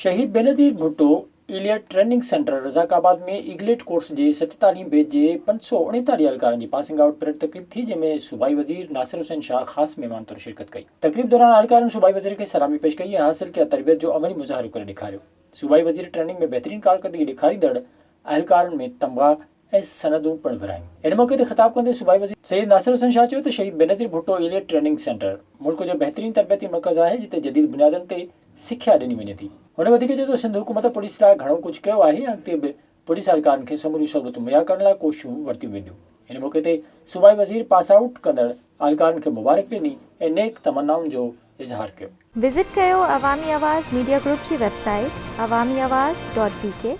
शहीद Benazir Bhutto elite training centre Razakabad में इगलेट कोर्स जे 47 बैच जे 539 एहलकारनि जी पासिंग आउट परेड तकरीब थी, जंहिंमें सूबाई वज़ीर नासिर हुसैन शाह ख़ासि महिमान तौरु शिरकत कई। तकरीब दौरान एहलकारनि सूबाई वज़ीर खे सलामी पेश कई ऐं हासिल कयल तरबियत जो अमली मुज़ाहिरो करे ॾेखारियो। सूबाई वज़ीर ट्रेनिंग में बहितरीन कारकर्दगी ॾेखारींदड़ एहलकारनि में तमग़ा ऐं सनदूं पिणु विरहायूं। इन मौक़े ते ख़िताब कंदे सूबाई वज़ीर सैयद नासिर हुसैन शाह चयो त Shaheed Benazir Bhutto elite training center मुल्क जो बहितरीन तरबियती मर्कज़ आहे, जिते जदीद बुनियादनि ते सिख्या ॾिनी वञे थी। हुन वधीक चयो त सिंध हुकूमत पुलिस लाइ घणो कुझु कयो आहे ऐं अॻिते बि पुलिस एहलकारनि खे समूरियूं सहूलियतूं मुहैया करण लाइ कोशिशूं वरितियूं वेंदियूं। इन मौक़े ते सूबाई वज़ीर पास आउट कंदड़ एहलकारनि खे मुबारक ॾिनी ऐं नेक तमन्नाउनि जो इज़हार कयो। विज़िट कयो अवामी आवाज़ मीडिया ग्रुप जी वेबसाइट awamiawaz.pk